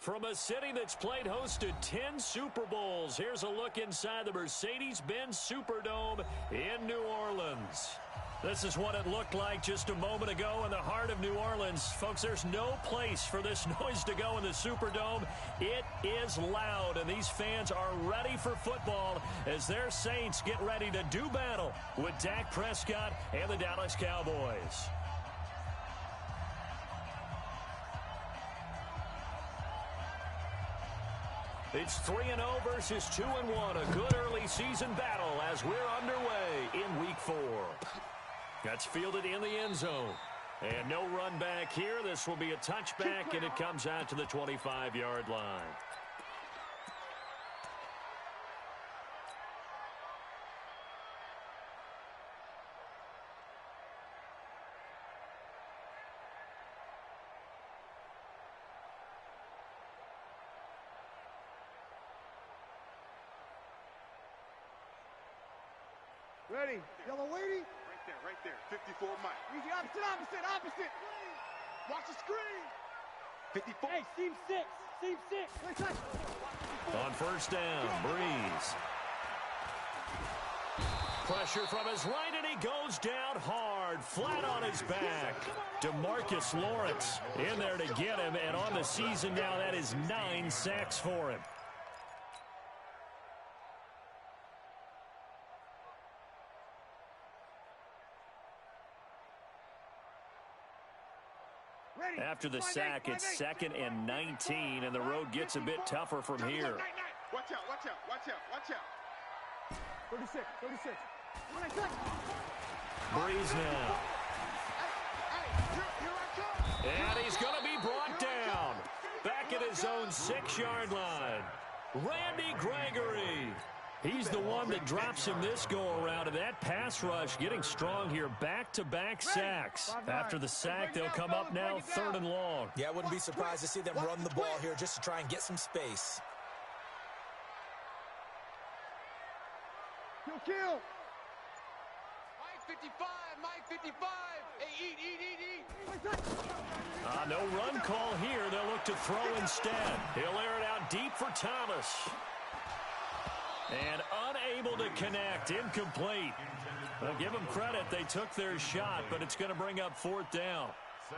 From a city that's played host to 10 Super Bowls, here's a look inside the Mercedes-Benz Superdome in New Orleans. This is what it looked like just a moment ago in the heart of New Orleans. Folks, there's no place for this noise to go in the Superdome. It is loud, and these fans are ready for football as their Saints get ready to do battle with Dak Prescott and the Dallas Cowboys. It's 3-0 versus 2-1. A good early season battle as we're underway in Week 4. That's fielded in the end zone. And no run back here. This will be a touchback, and it comes out to the 25-yard line. Ready. Yellow lady. Right there. 54 Mike. Easy, opposite. Watch the screen. 54. Hey, seam six. On first down, Breeze. Pressure from his right, and he goes down hard, flat on his back. DeMarcus Lawrence in there to get him, and on the season now, that is 9 sacks for him. After the sack, it's 2nd and 19, and the road gets a bit tougher from here. Watch out. 36. Breeze now. And he's going to be brought down. Back at his own 6-yard line. Randy Gregory. He's the one that drops him this go-around, and that pass rush getting strong here. Back-to-back sacks. After the sack, they'll come up now 3rd and long. Yeah, I wouldn't be surprised to see them run the ball here just to try and get some space. Kill. Mike 55. Hey, eat. No run call here. They'll look to throw instead. He'll air it out deep for Thomas. And unable to connect, incomplete. Well, give them credit, they took their shot, but it's going to bring up 4th down.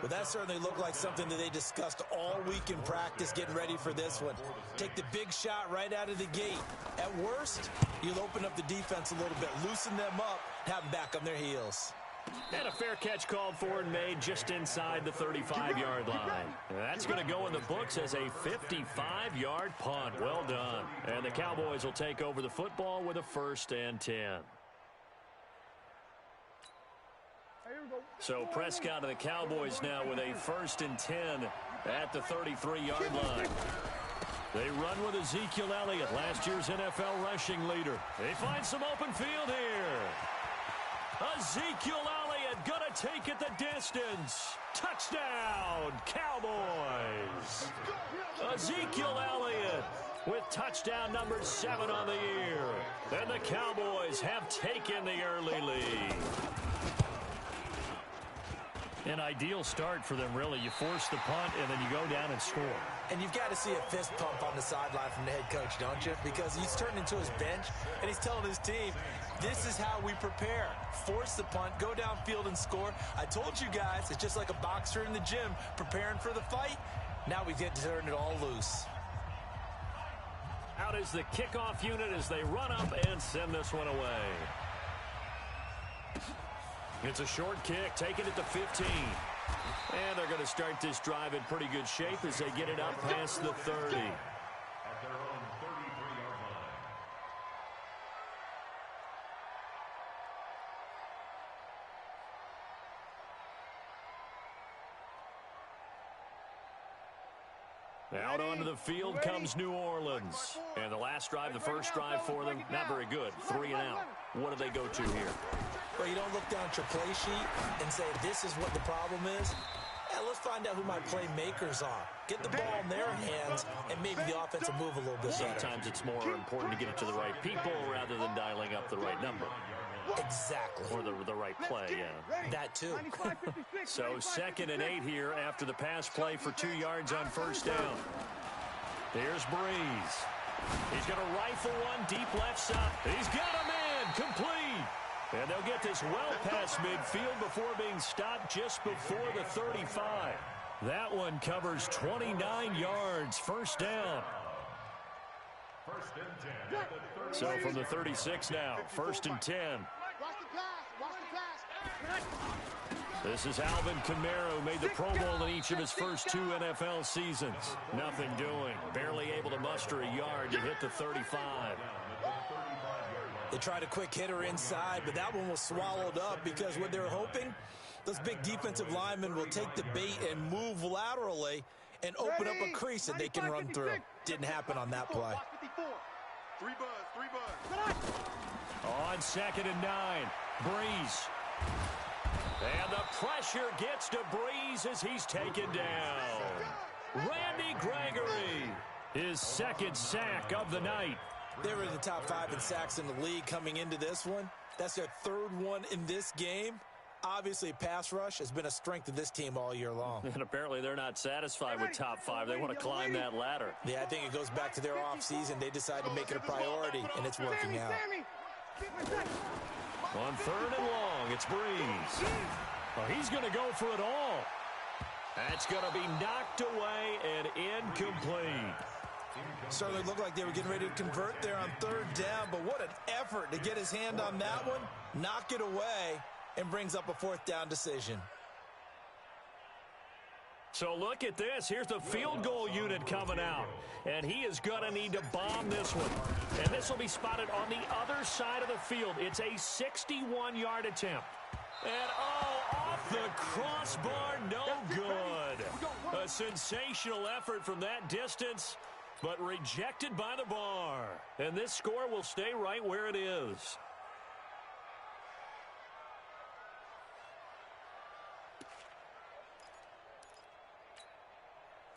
Well, that certainly looked like something that they discussed all week in practice, getting ready for this one. Take the big shot right out of the gate. At worst, you'll open up the defense a little bit, loosen them up, have them back on their heels. And a fair catch called for and made just inside the 35-yard line. That's going to go in the books as a 55-yard punt. Well done. And the Cowboys will take over the football with a 1st and 10. So Prescott and the Cowboys now with a 1st and 10 at the 33-yard line. They run with Ezekiel Elliott, last year's NFL rushing leader. They find some open field here. Ezekiel Elliott gonna take it the distance. Touchdown, Cowboys. Ezekiel Elliott with touchdown number 7 on the year. And the Cowboys have taken the early lead. An ideal start for them, really. You force the punt, and then you go down and score. And you've got to see a fist pump on the sideline from the head coach, don't you? Because he's turned into his bench, and he's telling his team, this is how we prepare. Force the punt, go downfield and score. I told you guys, it's just like a boxer in the gym preparing for the fight. Now we get to turn it all loose. Out is the kickoff unit as they run up and send this one away. It's a short kick, taking it to 15. And they're going to start this drive in pretty good shape as they get it up past the 30. Out onto the field comes New Orleans. And the last drive, the first drive for them, not very good. 3 and out. What do they go to here? Well, you don't look down at your play sheet and say, this is what the problem is. Yeah, let's find out who my playmakers are. Get the ball in their hands, and maybe the offense will move a little bit better. Sometimes it's more important to get it to the right people rather than dialing up the right number. Exactly. Or the right play, yeah. That too. So 2nd and 8 here after the pass play for 2 yards on first down. Here's Breeze. He's going to rifle one deep left side. He's got a man complete. And they'll get this well past midfield before being stopped just before the 35. That one covers 29 yards. First down. So from the 36 now, 1st and 10. Watch the pass. Watch the pass. This is Alvin Kamara, who made the Pro Bowl in each of his first 2 NFL seasons. Nothing doing. Barely able to muster a yard to hit the 35. They tried a quick hitter inside, but that one was swallowed up because what they're hoping, those big defensive linemen will take the bait and move laterally and open up a crease that they can run through. Didn't happen on that play. 3 buzz. On 2nd and 9, Breeze. And the pressure gets to Breeze as he's taken down. Randy Gregory, his 2nd sack of the night. They were in the top 5 in sacks in the league coming into this one. That's their 3rd one in this game. Obviously, pass rush has been a strength of this team all year long. And apparently they're not satisfied with top 5. They want to climb that ladder. Yeah, I think it goes back to their offseason. They decided to make it a priority, and it's working out. On 3rd and long, it's Breeze. Well, he's going to go for it all. That's going to be knocked away and incomplete. Certainly looked like they were getting ready to convert there on 3rd down, but what an effort to get his hand on that one, knock it away, and brings up a 4th down decision. So look at this. Here's the field goal unit coming out. And he is going to need to bomb this one. And this will be spotted on the other side of the field. It's a 61-yard attempt. And, off the crossbar, no good. A sensational effort from that distance, but rejected by the bar. And this score will stay right where it is.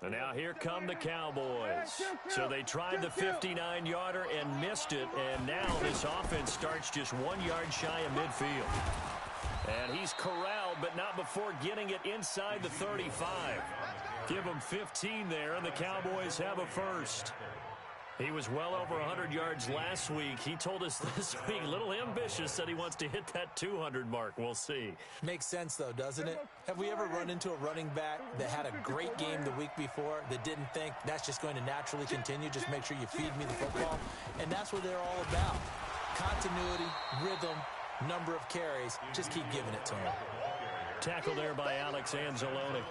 And now here come the Cowboys. So they tried the 59-yarder and missed it, and now this offense starts just 1 yard shy of midfield. And he's corralled, but not before getting it inside the 35. Give him 15 there, and the Cowboys have a first. He was well over 100 yards last week. He told us this week, a little ambitious, that he wants to hit that 200 mark. We'll see. Makes sense, though, doesn't it? Have we ever run into a running back that had a great game the week before that didn't think that's just going to naturally continue? Just make sure you feed me the football. And that's what they're all about. Continuity, rhythm, number of carries. Just keep giving it to him. Tackle there by Alex Anzalone.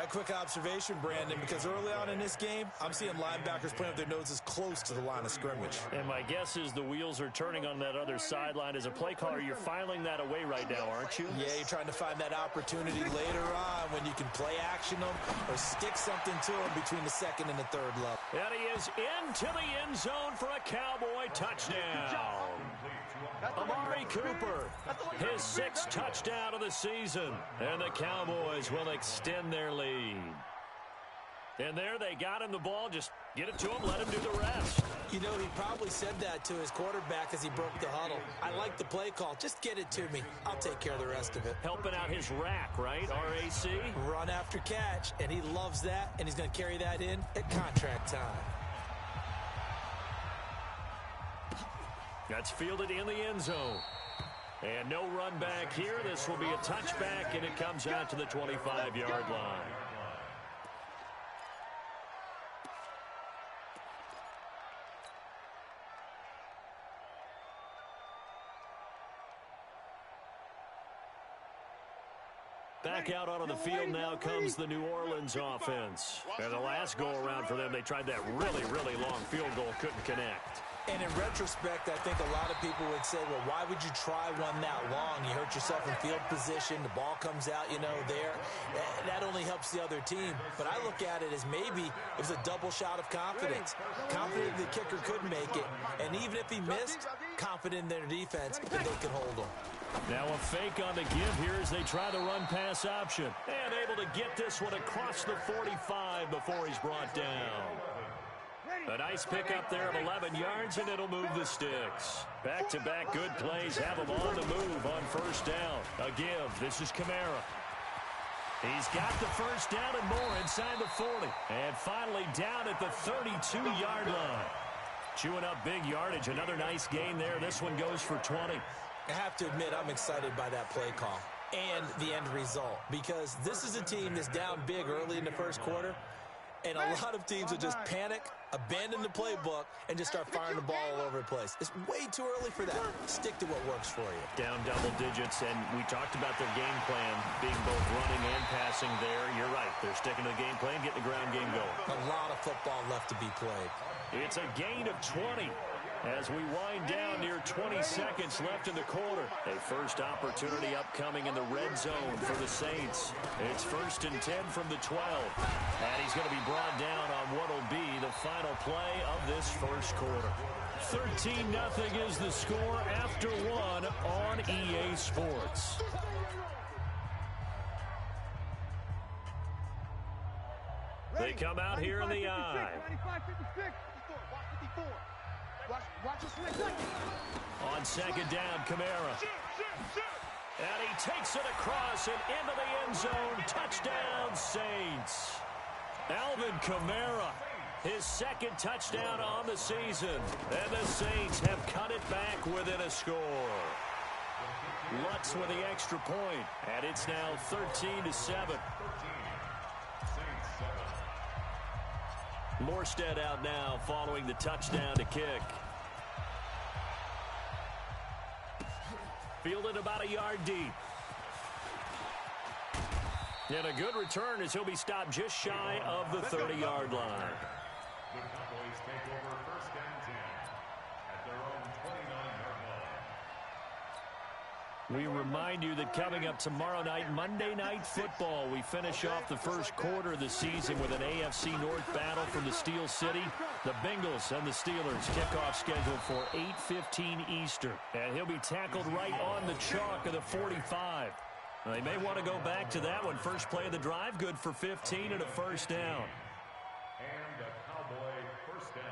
A quick observation, Brandon, because early on in this game, I'm seeing linebackers playing with their noses close to the line of scrimmage. And my guess is the wheels are turning on that other sideline. As a play caller, you're filing that away right now, aren't you? Yeah, you're trying to find that opportunity later on when you can play action them or stick something to them between the 2nd and the 3rd level. And he is into the end zone for a Cowboy touchdown. Amari Cooper, his 6th touchdown of the season. And the Cowboys will extend their lead. And there they got him the ball. Just get it to him, let him do the rest. You know, he probably said that to his quarterback as he broke the huddle. I like the play call. Just get it to me. I'll take care of the rest of it. Helping out his rack, right? RAC? Run after catch, and he loves that, and he's going to carry that in at contract time. That's fielded in the end zone. And no run back here. This will be a touchback, and it comes out to the 25-yard line. Back out onto the field now comes the New Orleans offense. And the last go-around for them, they tried that really, really long field goal, couldn't connect. And in retrospect, I think a lot of people would say, well, why would you try one that long? You hurt yourself in field position. The ball comes out, you know, there. That only helps the other team. But I look at it as maybe it was a double shot of confidence. Confident the kicker could make it. And even if he missed, confident in their defense that they could hold him. Now a fake on the give here as they try the run-pass option. And able to get this one across the 45 before he's brought down. A nice pickup there of 11 yards, and it'll move the sticks. Back-to-back good plays have them on the move on 1st down. A give. This is Kamara. He's got the first down and more inside the 40. And finally down at the 32-yard line. Chewing up big yardage. Another nice gain there. This one goes for 20. I have to admit, I'm excited by that play call and the end result, because this is a team that's down big early in the first quarter, and a lot of teams will just panic, abandon the playbook, and just start firing the ball all over the place. It's way too early for that. Stick to what works for you. Down double digits, and we talked about their game plan being both running and passing there. You're right. They're sticking to the game plan, getting the ground game going. A lot of football left to be played. It's a gain of 20 as we wind down near 20 seconds left in the quarter. A first opportunity upcoming in the red zone for the Saints. It's 1st and 10 from the 12. And he's going to be brought down on what will be the final play of this first quarter. 13-0 is the score after one on EA Sports. They come out here in the I. On second down, Kamara. And he takes it across and into the end zone. Touchdown, Saints. Alvin Kamara, his second touchdown on the season. And the Saints have cut it back within a score. Lutz with the extra point, and it's now 13-7. Morstead out now following the touchdown to kick. Fielded about a yard deep. And a good return as he'll be stopped just shy of the 30-yard line. The Cowboys take over 1st and 10 at their own 29-yard line. We remind you that coming up tomorrow night, Monday Night Football, we finish off the first quarter of the season with an AFC North battle from the Steel City. The Bengals and the Steelers kickoff scheduled for 8:15 Eastern. And he'll be tackled right on the chalk of the 45. They may want to go back to that one. First play of the drive, good for 15 and a first down. And a Cowboy first down.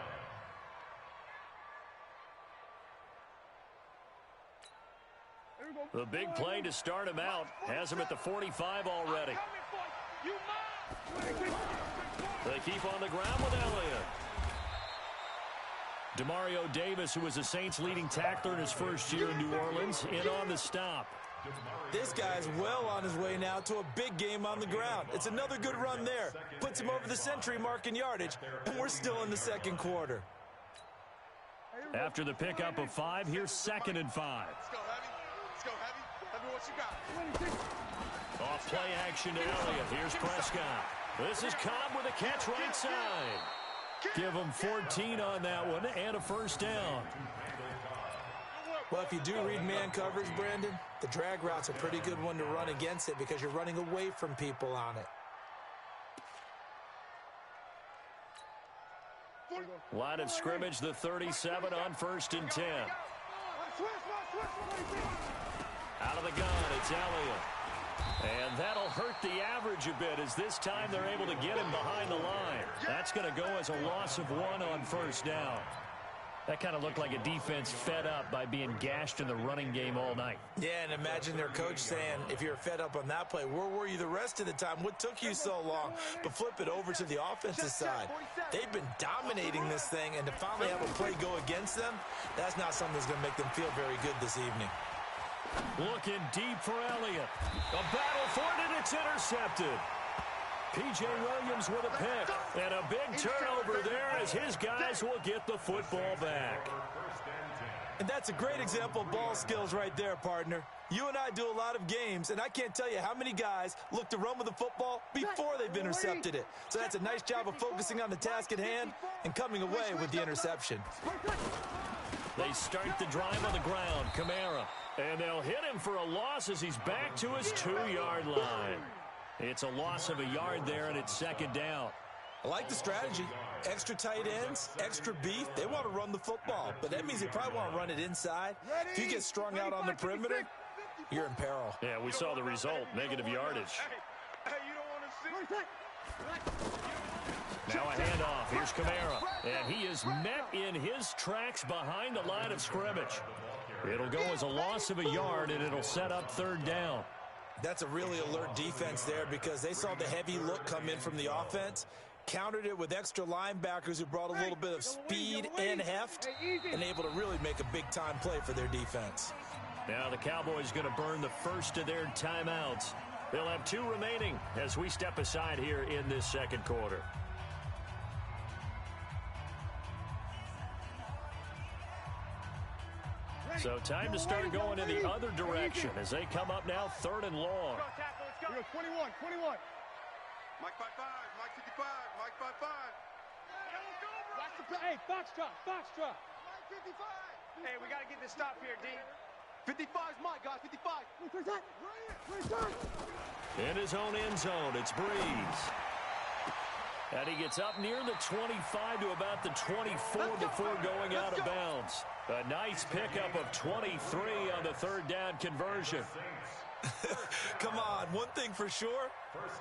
The big play to start him out has him at the 45 already. They keep on the ground with Elliott. Demario Davis, who was the Saints' leading tackler in his first year in New Orleans, in on the stop. This guy's well on his way now to a big game on the ground. It's another good run there. Puts him over the century mark in yardage, and we're still in the second quarter. After the pickup of 5, here's 2nd and 5. Let's go, Heavy. Let's go, Heavy. Heavy, what you got? Off play action to Elliott. Here's Prescott. This is Cobb with a catch right side. Give him 14 on that one and a first down. Well, if you do read man coverage, Brandon, the drag route's a pretty good one to run against it because you're running away from people on it. Line of scrimmage, the 37 on 1st and 10. Out of the gun, it's Elliott. And that'll hurt the average a bit as this time they're able to get him behind the line. That's going to go as a loss of 1 on first down. That kind of looked like a defense fed up by being gashed in the running game all night. Yeah, and imagine their coach saying, if you're fed up on that play, where were you the rest of the time? What took you so long? But flip it over to the offensive side. They've been dominating this thing, and to finally have a play go against them, that's not something that's going to make them feel very good this evening. Looking deep for Elliott. A battle for it, and it's intercepted. P.J. Williams with a pick. And a big turnover there as his guys will get the football back. And that's a great example of ball skills right there, partner. You and I do a lot of games, and I can't tell you how many guys look to run with the football before they've intercepted it. So that's a nice job of focusing on the task at hand and coming away with the interception. They start the drive on the ground. Kamara. And they'll hit him for a loss as he's back to his 2-yard line. It's a loss of a yard there, and it's 2nd down. I like the strategy. Extra tight ends, extra beef. They want to run the football, but that means they probably want to run it inside. If you get strung out on the perimeter, you're in peril. Yeah, we saw the result, negative yardage. Hey, you don't want to see. Now a handoff. Here's Kamara. And he is met in his tracks behind the line of scrimmage. It'll go as a loss of a yard, and it'll set up 3rd down. That's a really alert defense there because they saw the heavy look come in from the offense, countered it with extra linebackers who brought a little bit of speed and heft, and able to really make a big-time play for their defense. Now the Cowboys going to burn the first of their timeouts. They'll have 2 remaining as we step aside here in this second quarter. So time to start going in the other direction as they come up now 3rd and long. Let's go. 21. Mike 5-5, Mike 55, Mike 5-5. Watch the play. Hey, Foxtrot. Mike 55. Hey, we got to get this stop here, D. 55's Mike, guys. 55. Where's that? In his own end zone, it's Breeze. And he gets up near the 25 to about the 24 before going out of bounds. A nice pickup of 23 on the 3rd down conversion. Come on, one thing for sure,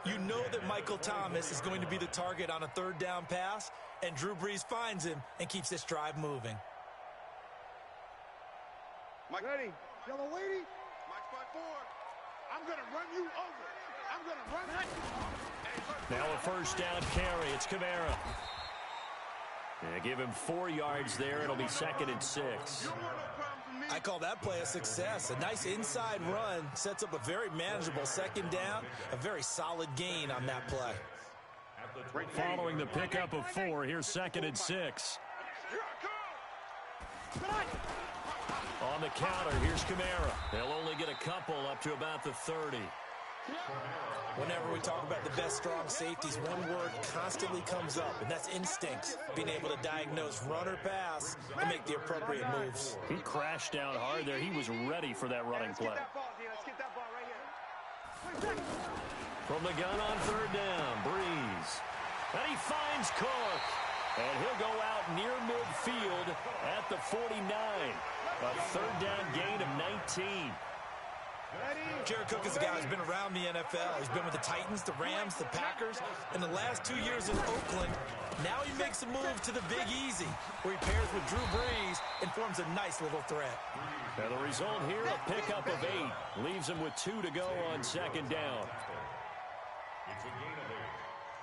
you know that Michael Thomas is going to be the target on a 3rd down pass, and Drew Brees finds him and keeps this drive moving. Mike, Ready. Yellow lady. Mike 5-4. I'm going to run you over. I'm going to run you. Now a 1st down carry. It's Kamara. Yeah, give him 4 yards there. It'll be 2nd and 6. I call that play a success. A nice inside run sets up a very manageable 2nd down. A very solid gain on that play. Following the pickup of 4, here's 2nd and 6. On the counter, here's Kamara. They'll only get a couple up to about the 30. Whenever we talk about the best strong safeties, one word constantly comes up, and that's instincts. Being able to diagnose run or pass and make the appropriate moves. He crashed down hard there. He was ready for that running play. Let's get that ball right here. From the gun on 3rd down, Breeze. And he finds Cook. And he'll go out near midfield at the 49. A 3rd down gain of 19. Jared Cook is a guy who's been around the NFL. He's been with the Titans, the Rams, the Packers. In the last 2 years in Oakland, now he makes a move to the Big Easy, where he pairs with Drew Brees and forms a nice little threat. And the result here, a pickup of 8. Leaves him with 2 to go on 2nd down. It's a gain of 8.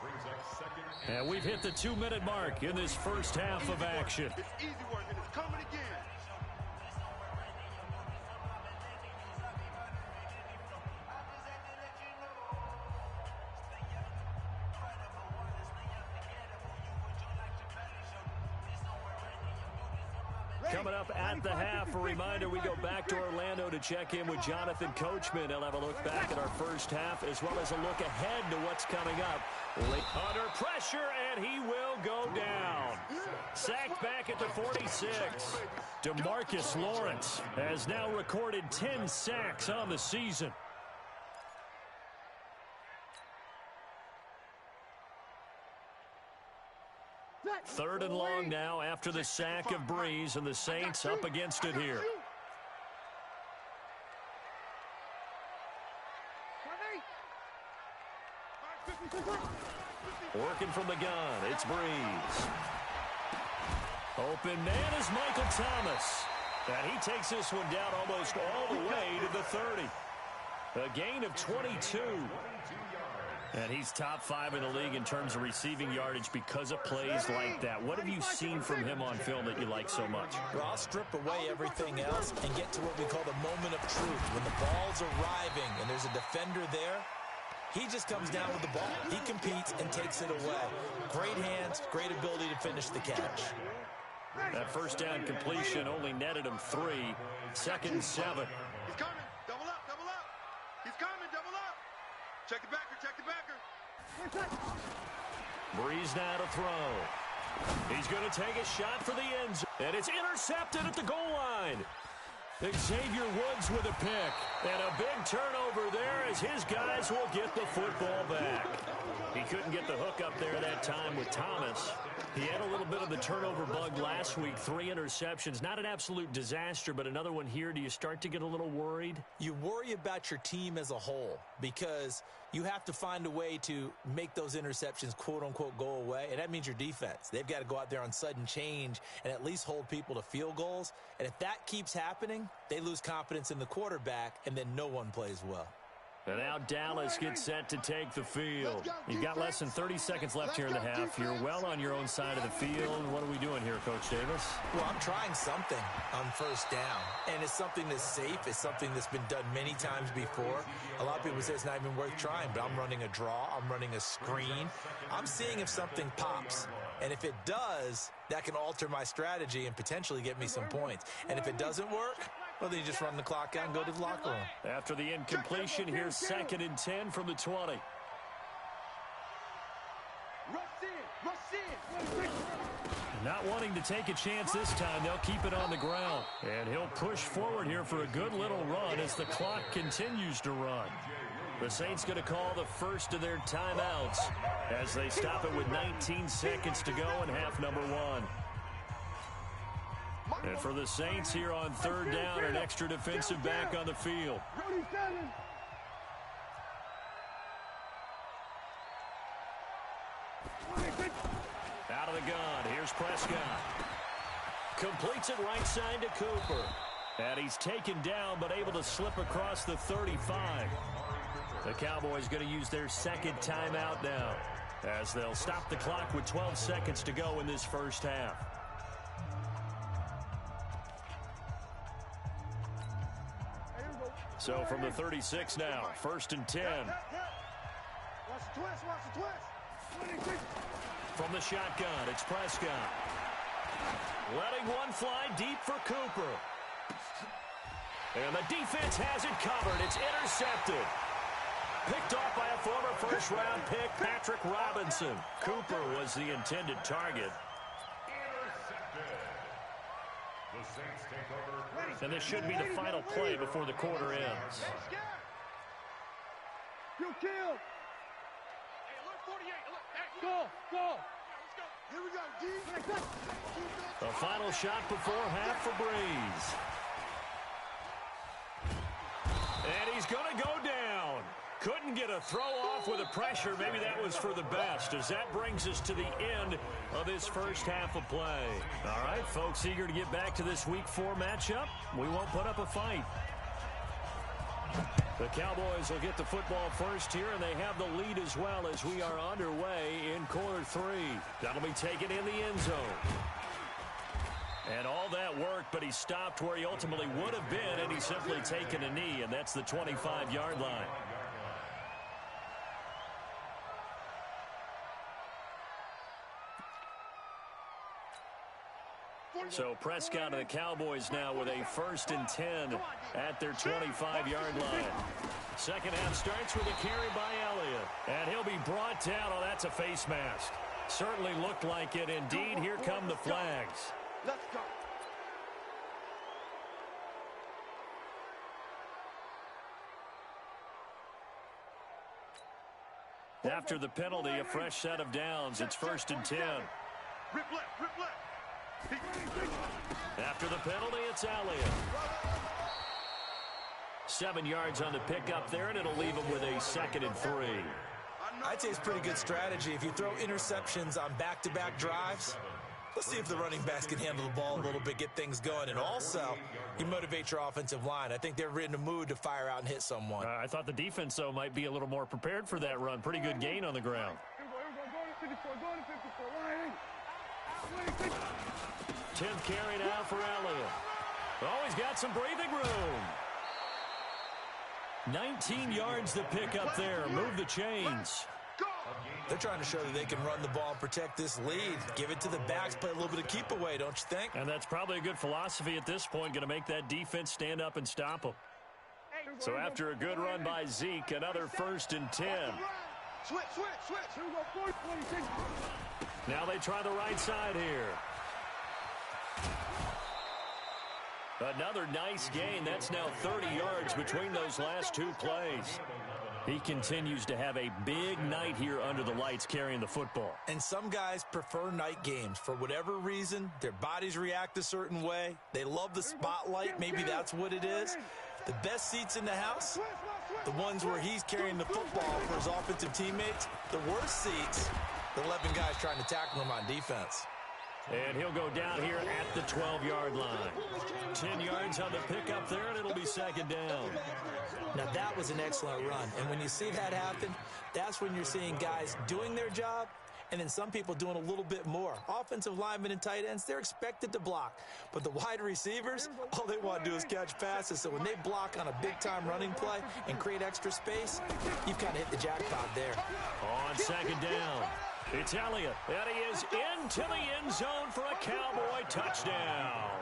Brings up 2nd and And we've hit the 2-minute mark in this first half of action. It's easy work, and it's coming again. Coming up at the half, a reminder, we go back to Orlando to check in with Jonathan Coachman. He'll have a look back at our first half as well as a look ahead to what's coming up. Under pressure, and he will go down. Sacked back at the 46. DeMarcus Lawrence has now recorded 10 sacks on the season. Third and long now after the sack of Breeze, and the Saints up against it here. Working from the gun, it's Breeze. Open man is Michael Thomas. And he takes this one down almost all the way to the 30. A gain of 22. And he's top 5 in the league in terms of receiving yardage because of plays like that. What have you seen from him on film that you like so much? Well, I'll strip away everything else and get to what we call the moment of truth. When the ball's arriving and there's a defender there, he just comes down with the ball. He competes and takes it away. Great hands, great ability to finish the catch. That first down completion only netted him 3. 2nd and 7. He's coming. Double up, double up. He's coming, double up. Check the backer, check the backer. Breeze now to throw. He's going to take a shot for the end zone. And it's intercepted at the goal line. Xavier Woods with a pick. And a big turnover there as his guys will get the football back. He couldn't get the hook up there that time with Thomas. He had a little bit of the turnover bug last week. 3 interceptions. Not an absolute disaster, but another one here. Do you start to get a little worried? You worry about your team as a whole because you have to find a way to make those interceptions, quote-unquote, go away. And that means your defense. They've got to go out there on sudden change and at least hold people to field goals. And if that keeps happening, they lose confidence in the quarterback, and then no one plays well. And now Dallas gets set to take the field. You've got less than 30 seconds left here in the half. You're well on your own side of the field. What are we doing here, Coach Davis? Well, I'm trying something on first down, and it's something that's safe. It's something that's been done many times before. A lot of people say it's not even worth trying, but I'm running a draw. I'm running a screen. I'm seeing if something pops. And if it does, that can alter my strategy and potentially get me some points. And if it doesn't work, well, then you just run the clock out and go to the locker room. After the incompletion, here's 2nd and 10 from the 20. Not wanting to take a chance this time, they'll keep it on the ground. And he'll push forward here for a good little run as the clock continues to run. The Saints going to call the first of their timeouts as they stop it with 19 seconds to go in half number 1. And for the Saints here on 3rd down, an extra defensive back on the field. Out of the gun, here's Prescott. Completes it right side to Cooper. And he's taken down but able to slip across the 35. The Cowboys going to use their 2nd timeout now as they'll stop the clock with 12 seconds to go in this first half. So from the 36 now, 1st and 10. Watch the twist, watch the twist. From the shotgun, it's Prescott. Letting one fly deep for Cooper. And the defense has it covered. It's intercepted. Picked off by a former first-round pick, Patrick Robinson. Cooper was the intended target. The Saints take over. And this should be the final play before the quarter ends. You kill. Go. Here we go, D. The final shot before half for Breeze. And he's going to go down. Couldn't get a throw off with the pressure. Maybe that was for the best, as that brings us to the end of this first half of play. All right, folks, eager to get back to this Week 4 matchup. We won't put up a fight. The Cowboys will get the football first here, and they have the lead as well as we are underway in quarter 3. That'll be taken in the end zone. And all that worked, but he stopped where he ultimately would have been, and he's simply taken a knee, and that's the 25-yard line. So Prescott and the Cowboys now with a 1st and 10 at their 25-yard line. Second half starts with a carry by Elliott. And he'll be brought down. Oh, that's a face mask. Certainly looked like it. Indeed, here come the flags. Let's go. After the penalty, a fresh set of downs. It's 1st and 10. Rip left, rip left. After the penalty, it's Elliott. 7 yards on the pickup there, and it'll leave him with a 2nd and 3. I'd say it's pretty good strategy. If you throw interceptions on back-to-back drives, let's see if the running backs can handle the ball a little bit, get things going. And also, you motivate your offensive line. I think they're in the mood to fire out and hit someone. I thought the defense, though, might be a little more prepared for that run. Pretty good gain on the ground. 10th carry now for Elliott. Oh, he's got some breathing room. 19 yards to pick up there. Move the chains. They're trying to show that they can run the ball and protect this lead. Give it to the backs, play a little bit of keep away, don't you think? And that's probably a good philosophy at this point, going to make that defense stand up and stop them. So after a good run by Zeke, another 1st and 10. Switch. Now they try the right side here. Another nice gain. That's now 30 yards between those last 2 plays. He continues to have a big night here under the lights carrying the football. And some guys prefer night games. For whatever reason, their bodies react a certain way. They love the spotlight. Maybe that's what it is. The best seats in the house, the ones where he's carrying the football for his offensive teammates. The worst seats, the 11 guys trying to tackle him on defense. And he'll go down here at the 12-yard line. 10 yards on the pickup there, and it'll be second down. Now, that was an excellent run. And when you see that happen, that's when you're seeing guys doing their job and then some people doing a little bit more. Offensive linemen and tight ends, they're expected to block. But the wide receivers, all they want to do is catch passes. So when they block on a big-time running play and create extra space, you've kind of hit the jackpot there. On second down, it's Elliott. And he is into the end zone for a Cowboy touchdown.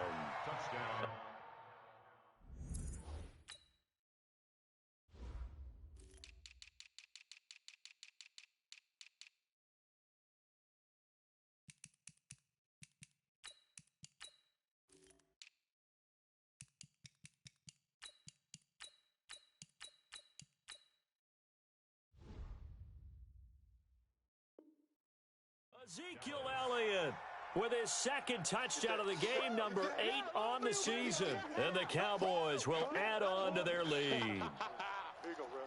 Ezekiel Elliott with his second touchdown of the game, number 8 on the season. And the Cowboys will add on to their lead. Here you go, bro.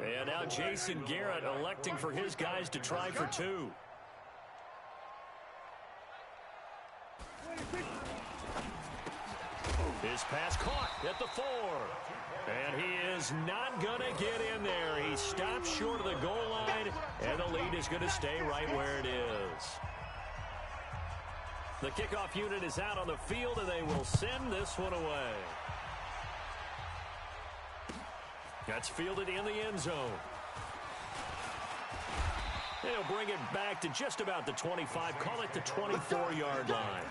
And now Jason Garrett electing for his guys to try for 2. His pass caught at the 4. And he is not going to get in there. He stops short of the goal line, and the lead is going to stay right where it is. The kickoff unit is out on the field, and they will send this one away. That's fielded in the end zone. They'll bring it back to just about the 25, call it the 24-yard line.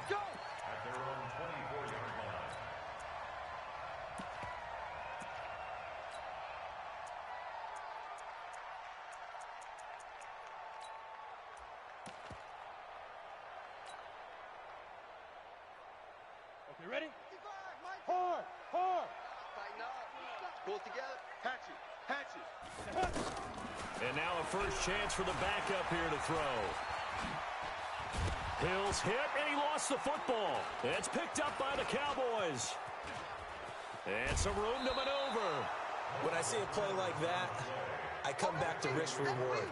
You ready? Hard, hard. Tighten up. Pull it together. Hatch it. Hatch it. And now a first chance for the backup here to throw. Hill's hit, and he lost the football. It's picked up by the Cowboys. And some room to maneuver. When I see a play like that, I come back to risk reward.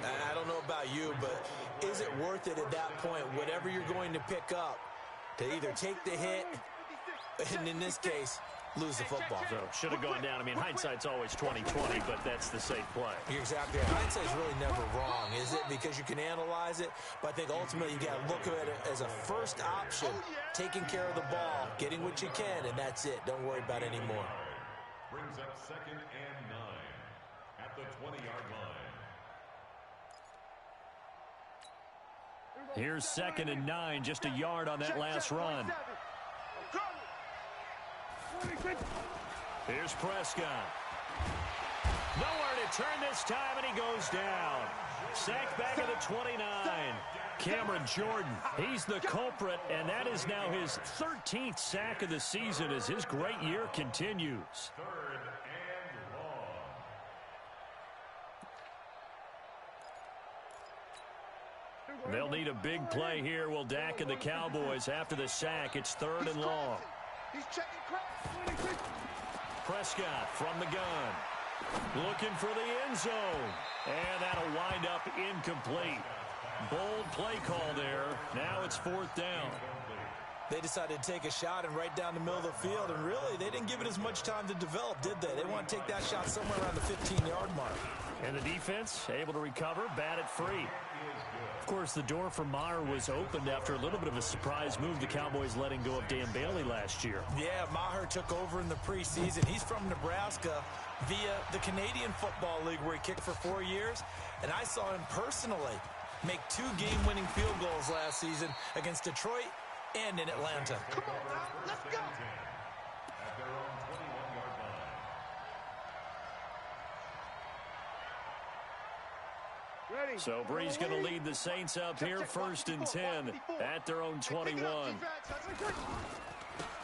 I don't know about you, but is it worth it at that point, whatever you're going to pick up, to either take the hit, and in this case, lose the football? So should have gone down. I mean, hindsight's always 20/20, but that's the safe play. You're exactly right. Hindsight's really never wrong, is it? Because you can analyze it, but I think ultimately you got to look at it as a first option, taking care of the ball, getting what you can, and that's it. Don't worry about any more. Brings up 2nd and 9 at the 20-yard line. Here's 2nd and 9, just a yard on that last run. Here's Prescott. Nowhere to turn this time, and he goes down. Sacked back at the 29. Cameron Jordan, he's the culprit, and that is now his 13th sack of the season as his great year continues. 3rd and long. They'll need a big play here, will Dak and the Cowboys. After the sack, it's 3rd and long. He's checking crap. Prescott from the gun. Looking for the end zone. And that'll wind up incomplete. Bold play call there. Now it's 4th down. They decided to take a shot and right down the middle of the field, and really, they didn't give it as much time to develop, did they? They want to take that shot somewhere around the 15-yard mark. And the defense able to recover, bat it free. Of course, the door for Maher was opened after a little bit of a surprise move. The Cowboys letting go of Dan Bailey last year. Yeah, Maher took over in the preseason. He's from Nebraska via the Canadian Football League, where he kicked for 4 years. And I saw him personally make 2 game-winning field goals last season against Detroit and in Atlanta. Come on now, let's go. At their own 21-yard line. Ready. So Bree's going to lead the Saints up here, 1st and 10 at their own 21.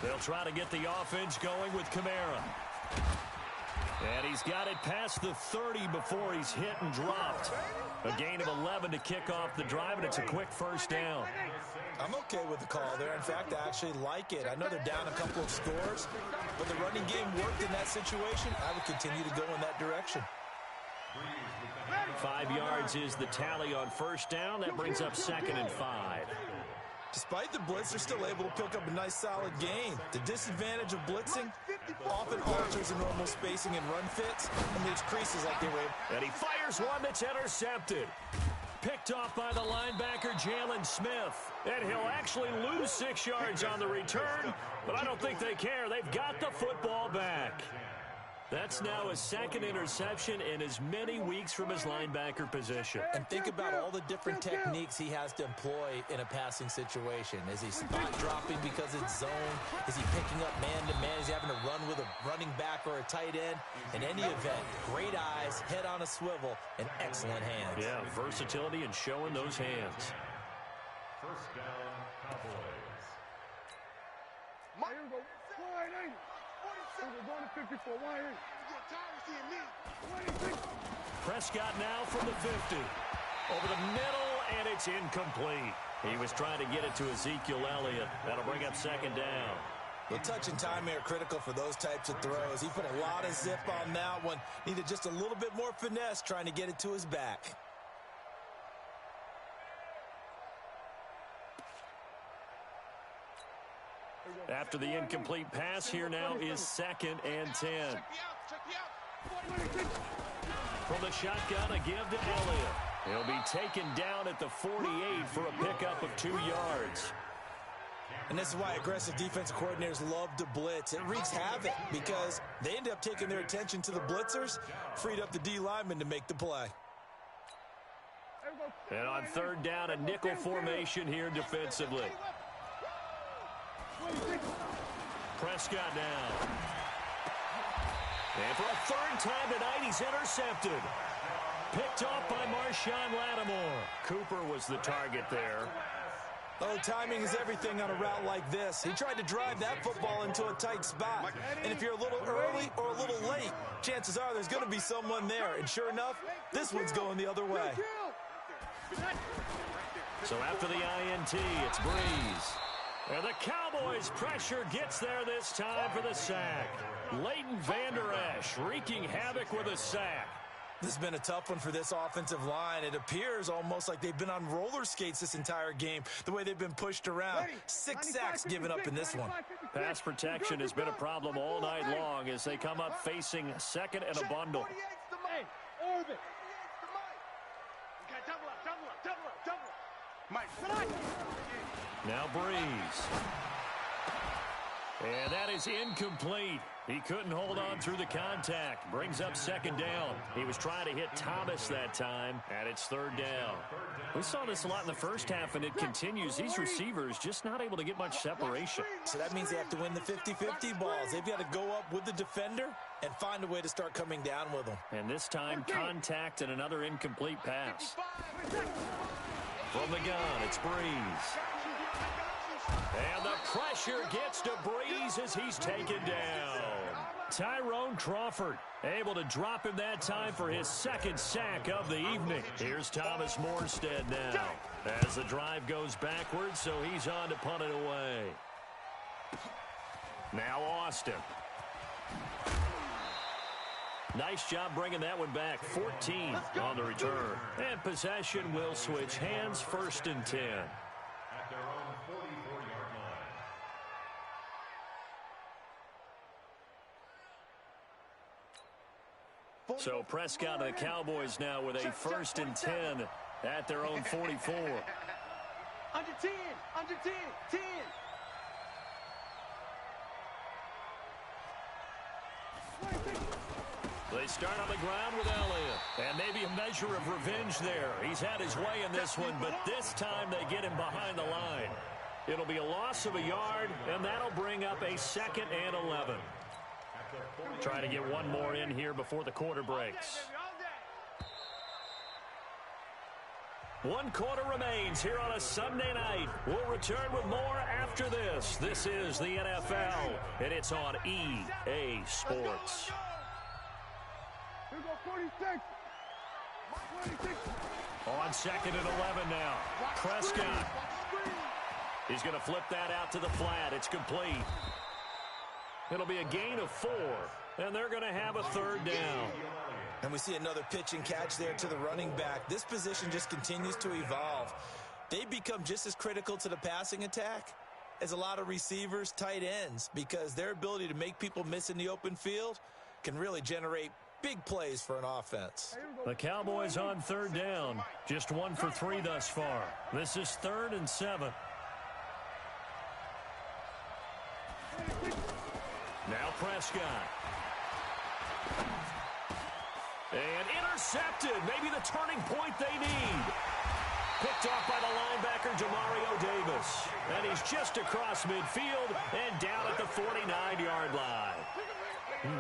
They'll try to get the offense going with Kamara. And he's got it past the 30 before he's hit and dropped. A gain of 11 to kick off the drive, and it's a quick first down. I'm okay with the call there. In fact, I actually like it. I know they're down a couple of scores, but the running game worked in that situation. I would continue to go in that direction. 5 yards is the tally on first down. That brings up 2nd and 5. Despite the blitz, they're still able to pick up a nice solid gain. The disadvantage of blitzing often alters the normal spacing and run fits and leaves creases like they were. And he fires one that's intercepted. Picked off by the linebacker, Jalen Smith. And he'll actually lose 6 yards on the return, but I don't think they care. They've got the football back. That's now his 2nd interception in as many weeks from his linebacker position. And think about all the different techniques he has to employ in a passing situation. Is he spot dropping because it's zone? Is he picking up man-to-man? Is he having to run with a running back or a tight end? In any event, great eyes, head on a swivel, and excellent hands. Yeah, versatility and showing those hands. First down, Cowboys. Prescott now from the 50. Over the middle, and it's incomplete. He was trying to get it to Ezekiel Elliott. That'll bring up 2nd down. The touch and time are critical for those types of throws. He put a lot of zip on that one. Needed just a little bit more finesse trying to get it to his back. After the incomplete pass, here now is 2nd and 10. From the shotgun, a give to Elliott. He'll be taken down at the 48 for a pickup of 2 yards. And this is why aggressive defensive coordinators love to blitz. It wreaks havoc because they end up taking their attention to the blitzers, freed up the D lineman to make the play. And on 3rd down, a nickel formation here defensively. Prescott now. And for a 3rd time tonight, he's intercepted. Picked off by Marshawn Lattimore. Cooper was the target there. Oh, timing is everything on a route like this. He tried to drive that football into a tight spot. And if you're a little early or a little late, chances are there's going to be someone there. And sure enough, this one's going the other way. So after the INT, it's Breeze. And the Cowboys' pressure gets there this time for the sack. Leighton Vander Esch wreaking havoc with a sack. This has been a tough one for this offensive line. It appears almost like they've been on roller skates this entire game, the way they've been pushed around. 6 sacks given up in this one. Pass protection has been a problem all night long as they come up facing 2nd and a bundle. Now Breeze. And that is incomplete. He couldn't hold on through the contact. Brings up 2nd down. He was trying to hit Thomas that time, and it's 3rd down. We saw this a lot in the first half, and it continues. These receivers just not able to get much separation. So that means they have to win the 50-50 balls. They've got to go up with the defender and find a way to start coming down with them. And this time, contact and another incomplete pass. From the gun, it's Breeze. And the pressure gets to Breeze as he's taken down. Tyrone Crawford able to drop him that time for his 2nd sack of the evening. Here's Thomas Morstead now as the drive goes backwards, so he's on to punt it away. Now Austin. Nice job bringing that one back. 14 on the return. And possession will switch hands. 1st and 10. At their own 44-yard line. So Prescott and the Cowboys now with a 1st and 10 at their own 44. Under 10, under 10, 10. They start on the ground with Elliott. And maybe a measure of revenge there. He's had his way in this one, but this time they get him behind the line. It'll be a loss of a yard, and that'll bring up a 2nd and 11. Try to get one more in here before the quarter breaks. 1 quarter remains here on a Sunday night. We'll return with more after this. This is the NFL, and it's on EA Sports. On 2nd and 11 now. Prescott. He's going to flip that out to the flat. It's complete. It'll be a gain of 4, and they're going to have a 3rd down. And we see another pitch and catch there to the running back. This position just continues to evolve. They become just as critical to the passing attack as a lot of receivers, tight ends, because their ability to make people miss in the open field can really generate big plays for an offense. The Cowboys on 3rd down. Just 1 for 3 thus far. This is 3rd and 7. Now Prescott. And intercepted. Maybe the turning point they need. Picked off by the linebacker, Demario Davis. And he's just across midfield and down at the 49-yard line.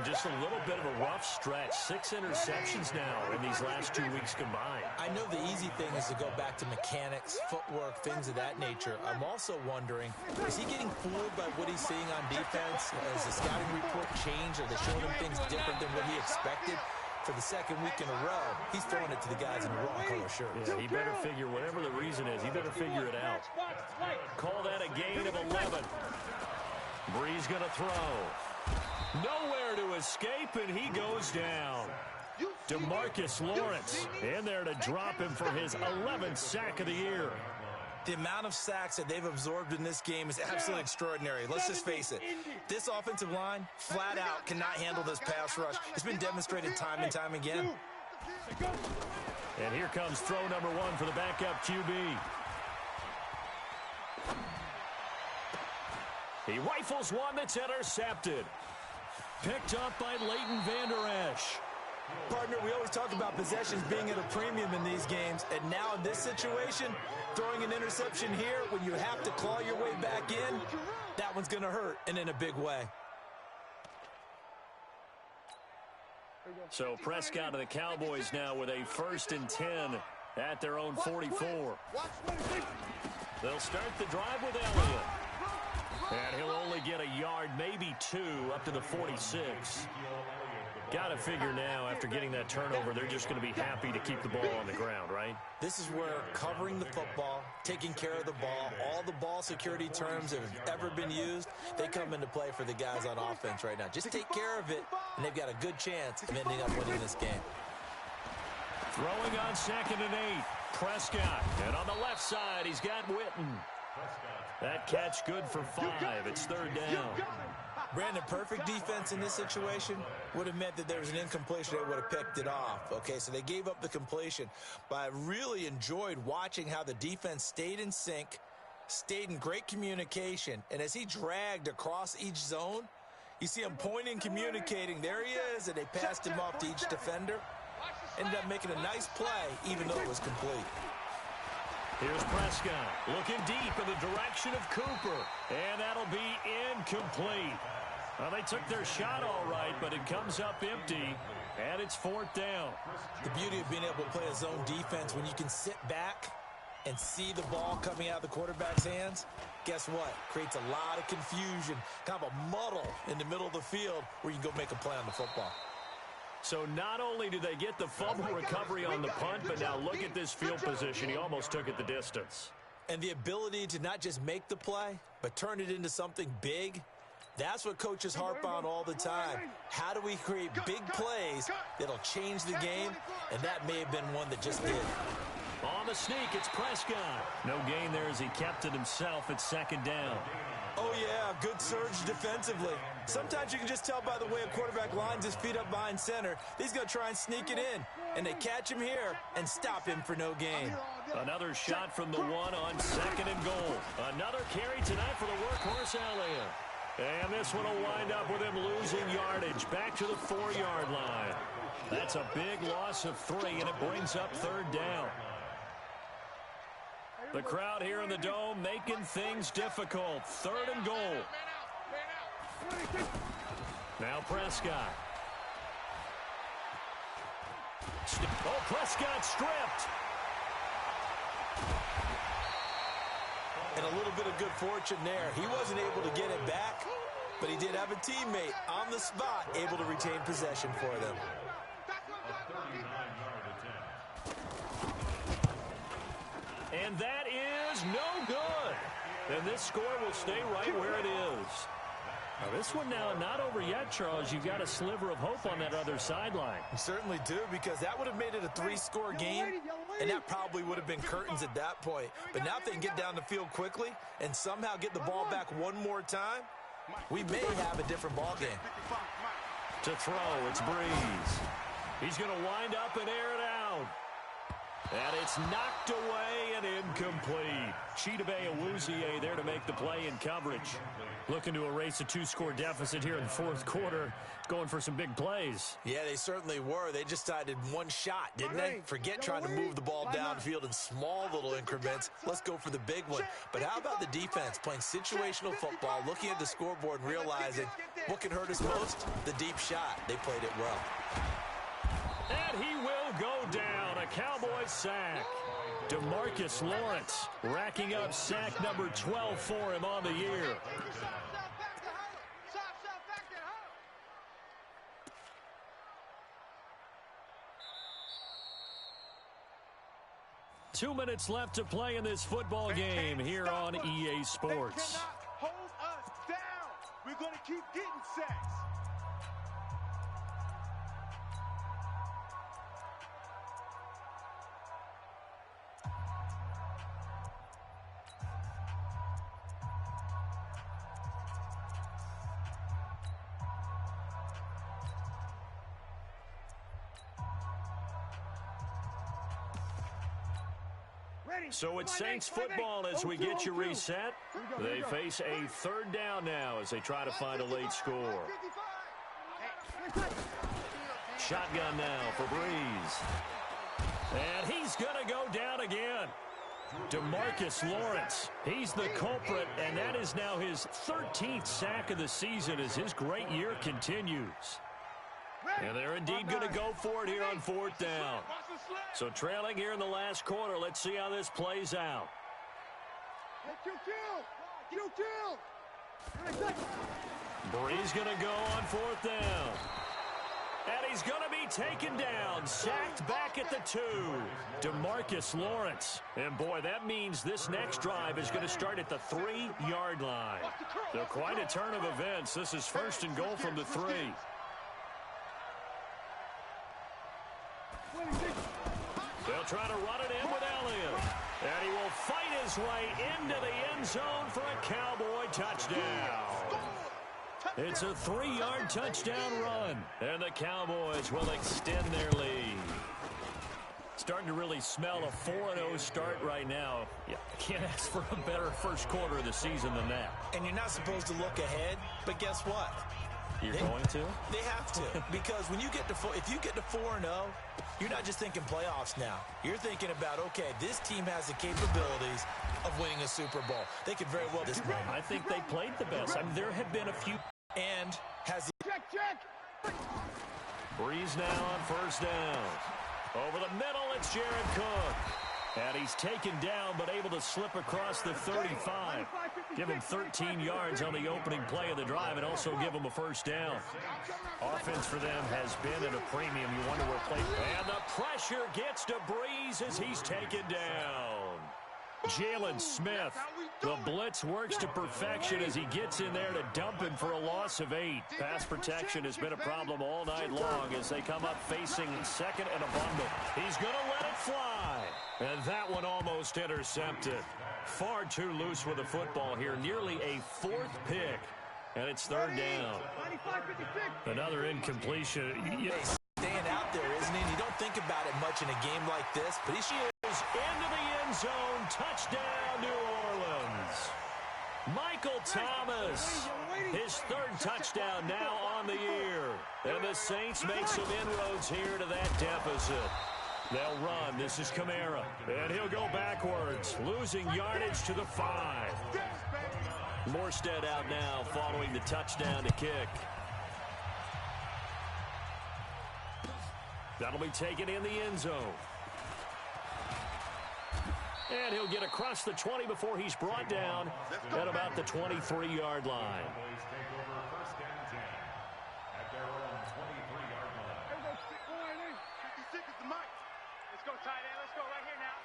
Just a little bit of a rough stretch. 6 interceptions now in these last 2 weeks combined. I know the easy thing is to go back to mechanics, footwork, things of that nature. I'm also wondering, is he getting fooled by what he's seeing on defense? Has the scouting report changed? Are they showing him things different than what he expected? For the 2nd week in a row, he's throwing it to the guys in the wrong color shirts. Yeah, he better figure, whatever the reason is, he better figure it out. Call that a gain of 11. Bree's going to throw. Nowhere to escape, and he goes down. DeMarcus Lawrence in there to drop him for his 11th sack of the year. The amount of sacks that they've absorbed in this game is absolutely extraordinary. Let's just face it. This offensive line, flat out, cannot handle this pass rush. It's been demonstrated time and time again. And here comes throw number 1 for the backup QB. He rifles one that's intercepted. Picked up by Leighton Vander Esch. Partner, we always talk about possessions being at a premium in these games, and now in this situation, throwing an interception here when you have to claw your way back in, that one's going to hurt, and in a big way. So Prescott of the Cowboys now with a 1st and 10 at their own 44. They'll start the drive with Elliott. And he'll only get a yard, maybe 2, up to the 46. Got to figure now, after getting that turnover, they're just going to be happy to keep the ball on the ground, right? This is where covering the football, taking care of the ball, all the ball security terms that have ever been used, they come into play for the guys on offense right now. Just take care of it, and they've got a good chance of ending up winning this game. Throwing on 2nd and 8, Prescott. And on the left side, he's got Witten. That catch good for 5. It's 3rd down. Brandon, perfect defense in this situation would have meant that there was an incompletion. They would have picked it off. Okay, so they gave up the completion. But I really enjoyed watching how the defense stayed in sync, stayed in great communication. And as he dragged across each zone, you see him pointing, communicating. There he is, and they passed him off to each defender. Ended up making a nice play, even though it was complete. Here's Prescott looking deep in the direction of Cooper. And that'll be incomplete. Well, they took their shot all right, but it comes up empty, and it's 4th down. The beauty of being able to play a zone defense when you can sit back and see the ball coming out of the quarterback's hands, guess what? Creates a lot of confusion, kind of a muddle in the middle of the field where you can go make a play on the football. So not only do they get the fumble recovery on the punt, but now look at this field position. He almost took it the distance. And the ability to not just make the play, but turn it into something big, that's what coaches harp on all the time. How do we create big plays that'll change the game? And that may have been one that just did. On the sneak, it's Prescott. No gain there as he kept it himself at 2nd down. Oh, yeah, good surge defensively. Sometimes you can just tell by the way a quarterback lines his feet up behind center. He's going to try and sneak it in. And they catch him here and stop him for no gain. Another shot from the 1 on 2nd and goal. Another carry tonight for the workhorse Elliott. And this one will wind up with him losing yardage back to the 4-yard line. That's a big loss of 3, and it brings up 3rd down. The crowd here in the Dome making things difficult. 3rd and goal. Now Prescott. Oh, Prescott stripped. And a little bit of good fortune there. He wasn't able to get it back, but he did have a teammate on the spot able to retain possession for them. And that is no good. And this score will stay right where it is. Now, this one now not over yet, Charles. You've got a sliver of hope on that other sideline. You certainly do, because that would have made it a 3-score game, and that probably would have been curtains at that point. But now if they can get down the field quickly and somehow get the ball back one more time, we may have a different ball game. To throw, it's Breeze. He's going to wind up and air it out. And it's knocked away and incomplete. Chidobe Awuzie there to make the play in coverage. Looking to erase a 2-score deficit here in the fourth quarter. Going for some big plays. Yeah, they certainly were. They just decided one shot, didn't they? Forget trying to move the ball downfield in small little increments. Let's go for the big one. But how about the defense playing situational football, looking at the scoreboard and realizing what can hurt us most? The deep shot. They played it well. And he will go down. A Cowboys sack. DeMarcus Lawrence racking up sack number 12 for him on the year. 2 minutes left to play in this football game here on EA Sports. They cannot hold us down. We're going to keep getting sacks. So it's Saints football as we get you reset. They face a third down now as they try to find a late score. Shotgun now for Breeze. And he's going to go down again. DeMarcus Lawrence, he's the culprit, and that is now his 13th sack of the season as his great year continues. And they're indeed going to go for it here on fourth down. So trailing here in the last quarter, let's see how this plays out. Breeze going to go on fourth down. And he's going to be taken down, sacked back at the 2. DeMarcus Lawrence. And boy, that means this next drive is going to start at the 3-yard line. So quite a turn of events. This is first and goal from the 3. They'll try to run it in with Elliott. And he will fight his way into the end zone for a Cowboy touchdown. It's a 3-yard touchdown run. And the Cowboys will extend their lead. Starting to really smell a 4-0 start right now. Yeah, can't ask for a better first quarter of the season than that. And you're not supposed to look ahead, but guess what? You're going to? They have to, because when you get to if you get to 4-0, you're not just thinking playoffs now. You're thinking about, okay, this team has the capabilities of winning a Super Bowl. They could very well this moment. I think they played the best. I mean, there have been a few. And has Check. Breeze now on first down. Over the middle, it's Jared Cook. And he's taken down, but able to slip across the 35. Give him 13 yards on the opening play of the drive and also give him a first down. Offense for them has been at a premium. You wonder where play. And the pressure gets to Breeze as he's taken down. Jalen Smith. The blitz works to perfection as he gets in there to dump him for a loss of 8. Pass protection has been a problem all night long as they come up facing second and a bundle. He's going to let it fly. And that one almost intercepted. Far too loose with the football here. Nearly a 4th pick. And it's third down. Another incompletion. He's staying out there, isn't he? You don't think about it much in a game like this, but he's into the end zone. Touchdown, New Orleans. Michael Thomas, his 3rd touchdown now on the year. And the Saints make some inroads here to that deficit. They'll run. This is Kamara. And he'll go backwards, losing yardage to the 5. Morstead out now following the touchdown to kick. That'll be taken in the end zone. And he'll get across the 20 before he's brought down at about the 23-yard line. Cowboys take over first and 10 at their own 23-yard line. 56 is the mic. Let's go, tight end. Let's go right here now.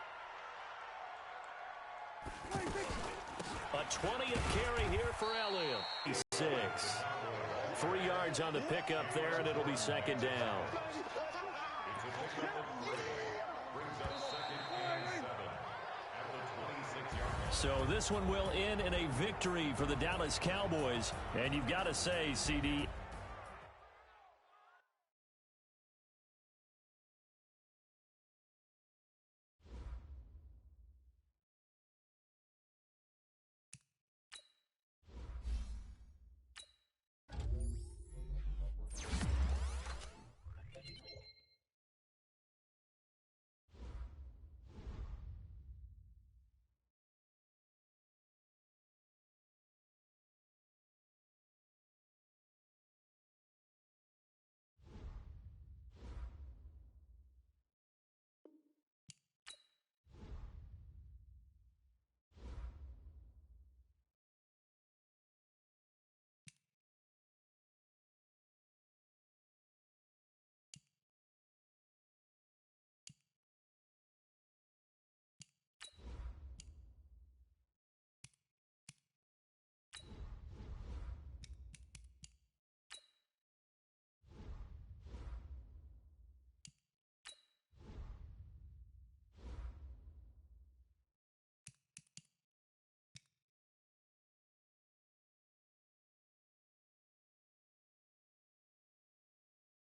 A 20th carry here for Elliott. 6. 3 yards on the pickup there, and it'll be second down. So this one will end in a victory for the Dallas Cowboys. And you've got to say, CD,